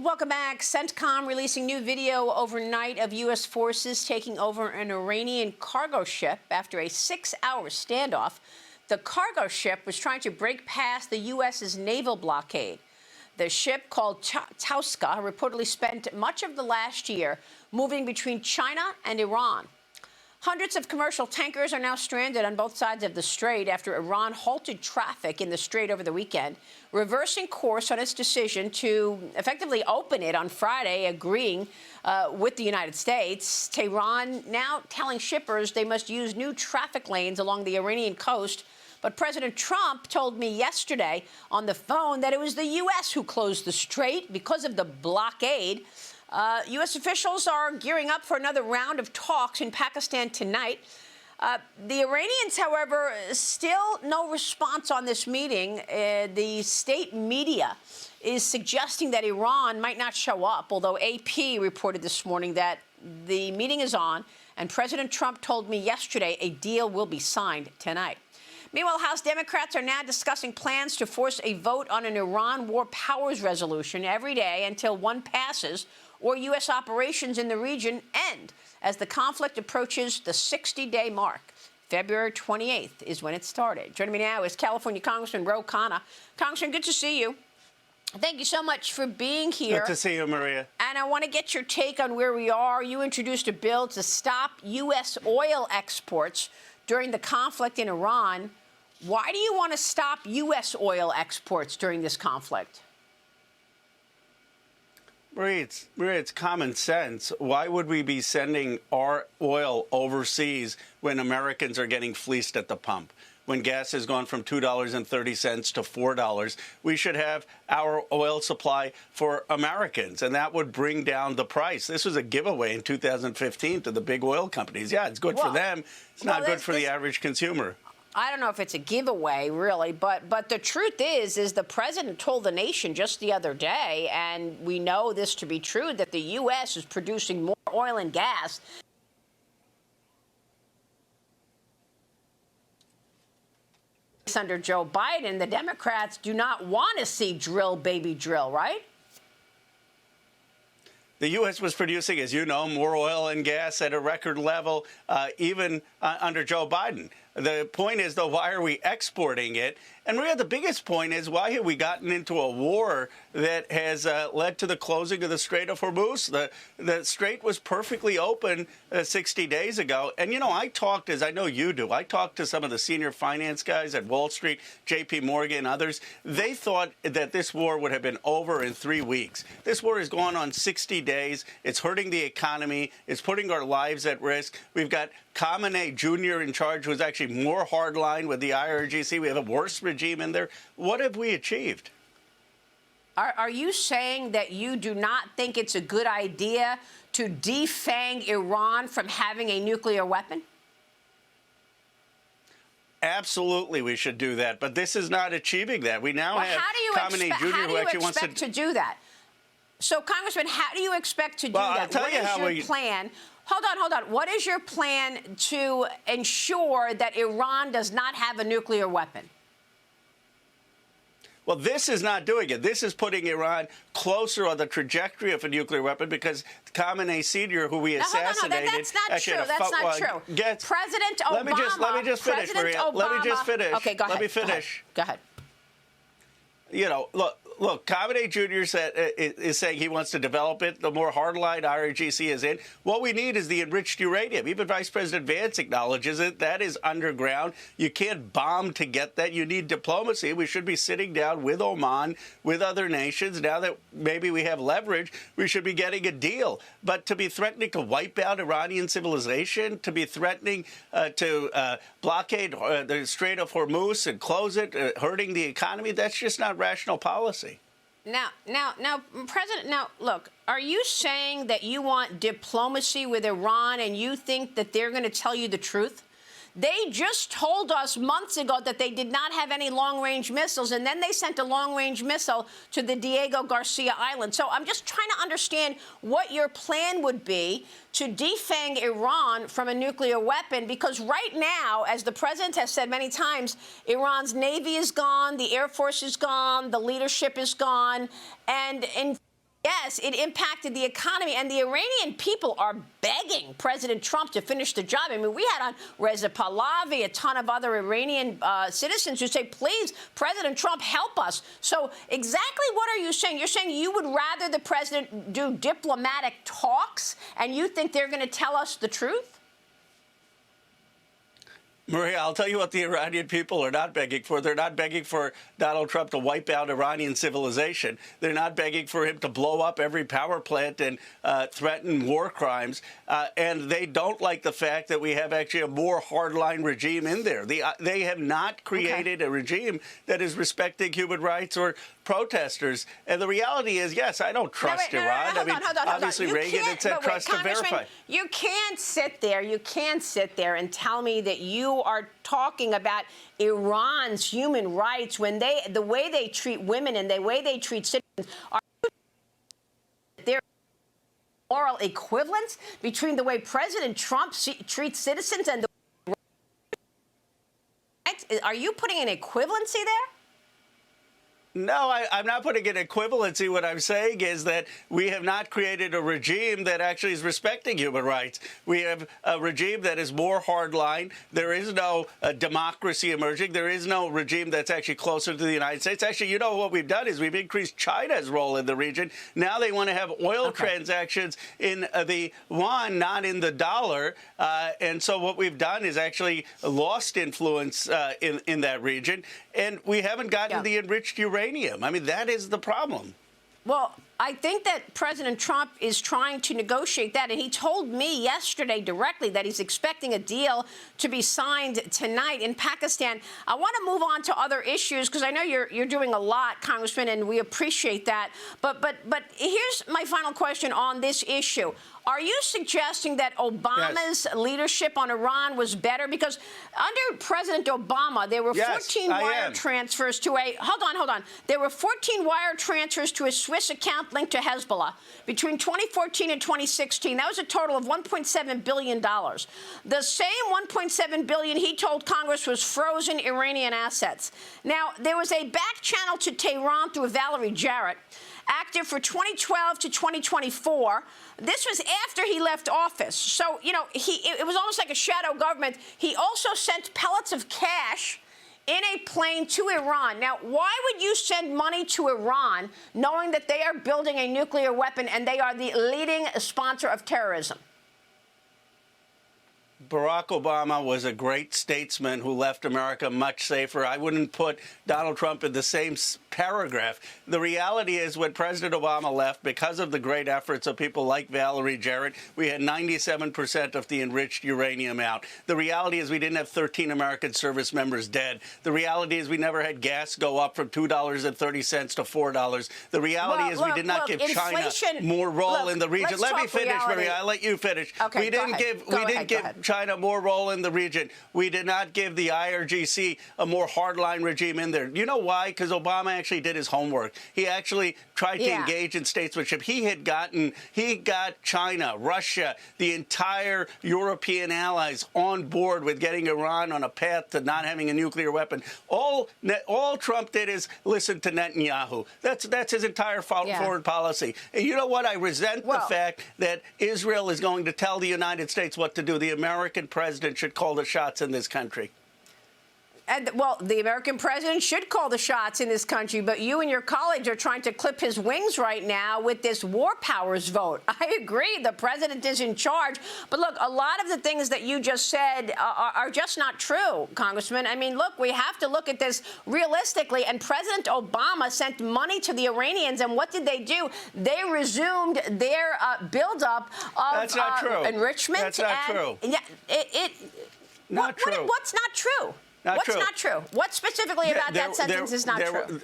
Welcome back. CENTCOM releasing new video overnight of U.S. forces taking over an Iranian cargo ship after a 6-hour standoff. The cargo ship was trying to break past the U.S.'s naval blockade. The ship, called Tauska, reportedly spent much of the last year moving between China and Iran. Hundreds of commercial tankers are now stranded on both sides of the strait after Iran halted traffic in the strait over the weekend, reversing course on its decision to effectively open it on Friday, agreeing with the United States. Tehran now telling shippers they must use new traffic lanes along the Iranian coast. But President Trump told me yesterday on the phone that it was the U.S. who closed the strait because of the blockade. U.S. officials are gearing up for another round of talks in Pakistan tonight. The Iranians, however, still no response on this meeting. The state media is suggesting that Iran might not show up, although AP reported this morning that the meeting is on, and President Trump told me yesterday a deal will be signed tonight. Meanwhile, House Democrats are now discussing plans to force a vote on an Iran war powers resolution every day until one passes or U.S. operations in the region end as the conflict approaches the 60-day mark. February 28th is when it started. Joining me now is California Congressman Khanna. Congressman, good to see you. Thank you so much for being here. Good to see you, Maria. And I want to get your take on where we are. You introduced a bill to stop U.S. oil exports during the conflict in Iran. Why do you want to stop U.S. oil exports during this conflict? Maria, it's common sense. Why would we be sending our oil overseas when Americans are getting fleeced at the pump? When gas has gone from $2.30 to $4, we should have our oil supply for Americans, and that would bring down the price. This was a giveaway in 2015 to the big oil companies. Yeah, it's good for them. It's not good for the average consumer. I don't know if it's a giveaway, really, but the truth is the president told the nation just the other day, and we know this to be true, that the U.S. is producing more oil and gas under Joe Biden. The Democrats do not want to see drill, baby, drill, right? The U.S. was producing, as you know, more oil and gas at a record level, even under Joe Biden. The point is, though, why are we exporting it? And Maria, the biggest point is, why have we gotten into a war that has led to the closing of the Strait of Hormuz? The strait was perfectly open 60 days ago. And, you know, I talked, as I know you do, I talked to some of the senior finance guys at Wall Street, J.P. Morgan, others. They thought that this war would have been over in 3 weeks. This war has gone on 60 days. It's hurting the economy. It's putting our lives at risk. We've got Khanna Jr. in charge, who's actually more hardline with the IRGC. We have a worse regime in there. What have we achieved? Are you saying that you do not think it's a good idea to defang Iran from having a nuclear weapon? Absolutely, we should do that. But this is not achieving that. We now have Khanna Jr. who actually wants to do that. So, Congressman, how do you expect to do that? I'll tell you how your plan? Hold on. What is your plan to ensure that Iran does not have a nuclear weapon? Well, this is not doing it. This is putting Iran closer on the trajectory of a nuclear weapon because Khanna Sr., who we assassinated... That's not true. That's not true. President Obama... Let me just finish, Maria. Let me just finish. Okay, go ahead. Let me finish. Go ahead. You know, look, Khanna Jr. is saying he wants to develop it. The more hardline IRGC is in. What we need is the enriched uranium. Even Vice President Vance acknowledges it. That is underground. You can't bomb to get that. You need diplomacy. We should be sitting down with Oman, with other nations. Now that maybe we have leverage, we should be getting a deal. But to be threatening to wipe out Iranian civilization, to be threatening to blockade the Strait of Hormuz and close it, hurting the economy, that's just not rational policy. Now, President, look, are you saying that you want diplomacy with Iran and you think that they're going to tell you the truth? They just told us months ago that they did not have any long-range missiles, and then they sent a long-range missile to the Diego Garcia Island. So I'm just trying to understand what your plan would be to defang Iran from a nuclear weapon, because right now, as the president has said many times, Iran's Navy is gone, the Air Force is gone, the leadership is gone, and in Yes, it impacted the economy, and the Iranian people are begging President Trump to finish the job. I mean, we had on Reza Pahlavi, a ton of other Iranian citizens who say, please, President Trump, help us. So exactly what are you saying? You're saying you would rather the president do diplomatic talks, and you think they're going to tell us the truth? Maria, I'll tell you what the Iranian people are not begging for. They're not begging for Donald Trump to wipe out Iranian civilization. They're not begging for him to blow up every power plant and threaten war crimes. And they don't like the fact that we have actually a more hardline regime in there. They have not created a regime that is respecting human rights or protesters. And the reality is, yes, I don't trust Iran. Hold on. Obviously, Reagan had said trust to verify. You can't sit there and tell me that you are talking about Iran's human rights when the way they treat women and the way they treat citizens are there moral equivalence between the way President Trump treats citizens and the are you putting an equivalency there? No, I'm not putting an equivalency. What I'm saying is that we have not created a regime that actually is respecting human rights. We have a regime that is more hardline. There is no democracy emerging. There is no regime that's actually closer to the United States. Actually, you know what we've done is we've increased China's role in the region. Now they want to have oil transactions in the yuan, not in the dollar. And so what we've done is actually lost influence in that region. And we haven't gotten the enriched uranium. I mean, that is the problem. Well, I think that President Trump is trying to negotiate that, and he told me yesterday directly that he's expecting a deal to be signed tonight in Pakistan. I want to move on to other issues because I know you're doing a lot, Congressman, and we appreciate that. But here's my final question on this issue. Are you suggesting that Obama's leadership on Iran was better? Because under President Obama, there were 14 wire transfers to a... Hold on. There were 14 wire transfers to a Swiss account linked to Hezbollah between 2014 and 2016. That was a total of $1.7 billion. The same $1.7 billion he told Congress was frozen Iranian assets. Now, there was a back channel to Tehran through Valerie Jarrett, active for 2012 to 2024. This was after he left office. So, you know, it was almost like a shadow government. He also sent pellets of cash in a plane to Iran. Now, why would you send money to Iran knowing that they are building a nuclear weapon and they are the leading sponsor of terrorism? Barack Obama was a great statesman who left America much safer. I wouldn't put Donald Trump in the same paragraph. The reality is when President Obama left, because of the great efforts of people like Valerie Jarrett, we had 97% of the enriched uranium out. The reality is we didn't have 13 American service members dead. The reality is we never had gas go up from $2.30 to $4. The reality is we did not give China more role in the region. Let me finish, Maria. I'll let you finish. Okay, we didn't give China more role in the region. We did not give the IRGC a more hardline regime in there. You know why? Because Obama actually did his homework. He actually tried to engage in statesmanship. He got China, Russia, the entire European allies on board with getting Iran on a path to not having a nuclear weapon. All Trump did is listen to Netanyahu. That's his entire foreign policy. And you know what? I resent the fact that Israel is going to tell the United States what to do. The American president should call the shots in this country. And, well, the American president should call the shots in this country, but you and your colleagues are trying to clip his wings right now with this war powers vote. I agree. The president is in charge. But, look, a lot of the things that you just said are just not true, Congressman. I mean, look, we have to look at this realistically. And President Obama sent money to the Iranians, and what did they do? They resumed their buildup of enrichment. That's not true. Yeah, not true. What's not true? What's not true? What specifically about that sentence is not true?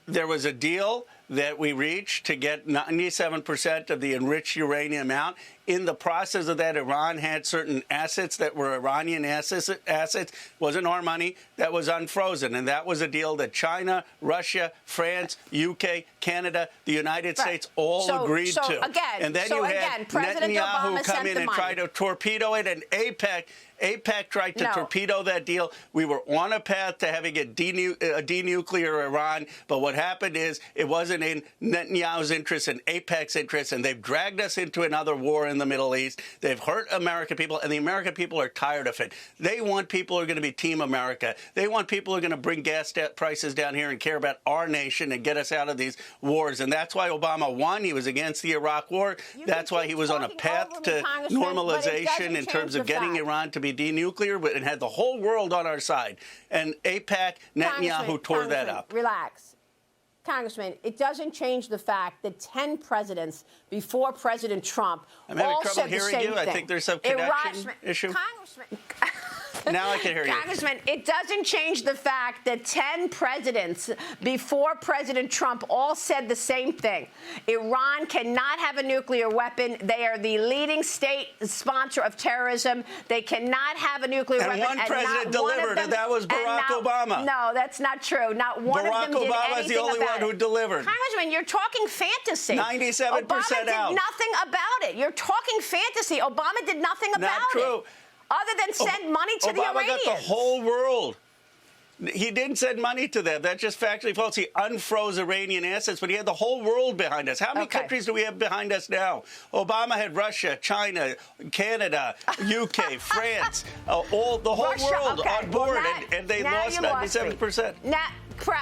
There was a deal that we reached to get 97% of the enriched uranium out. In the process of that, Iran had certain assets that were Iranian assets. Wasn't our money. That was unfrozen. And that was a deal that China, Russia, France, UK, Canada, the United States all agreed to. And then you had Netanyahu come in and try to torpedo it, and AIPAC tried to torpedo that deal. We were on a path to having a denuclear Iran, but what happened is it wasn't wasn't in Netanyahu's interest and AIPAC's interest, and they've dragged us into another war in the Middle East. They've hurt American people, and the American people are tired of it. They want people who are going to be Team America. They want people who are going to bring gas prices down here and care about our nation and get us out of these wars. And that's why Obama won. He was against the Iraq War. That's why he was on a path to normalization in terms of getting Iran to be denuclear, and had the whole world on our side. And AIPAC, Netanyahu tore that up. Relax. Congressman, it doesn't change the fact that 10 presidents before President Trump all said the same thing. I think there's some connection issue. Congressman. Now I can hear you. Congressman, it doesn't change the fact that 10 presidents before President Trump all said the same thing. Iran cannot have a nuclear weapon. They are the leading state sponsor of terrorism. They cannot have a nuclear weapon. And one president delivered, and that was Barack Obama. No, that's not true. Not one of them did anything about it. Barack Obama is the only one who delivered. Congressman, you're talking fantasy. 97% out. Obama did nothing about it. You're talking fantasy. Obama did nothing about it. Not true. Other than send money to the Iranians. Obama got the whole world. He didn't send money to them. That's just factually false. He unfroze Iranian assets, but he had the whole world behind us. How many countries do we have behind us now? Obama had Russia, China, Canada, UK, France, the whole world on board, and they lost 97%.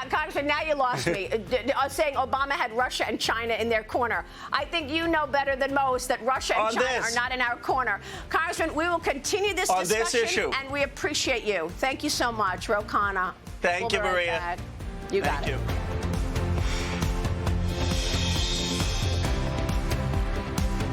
Congressman, now you lost me. Saying Obama had Russia and China in their corner. I think you know better than most that Russia and China are not in our corner. Congressman, we will continue this discussion, this issue, and we appreciate you. Thank you so much, Khanna. Thank you, Maria. You got it. Thank you.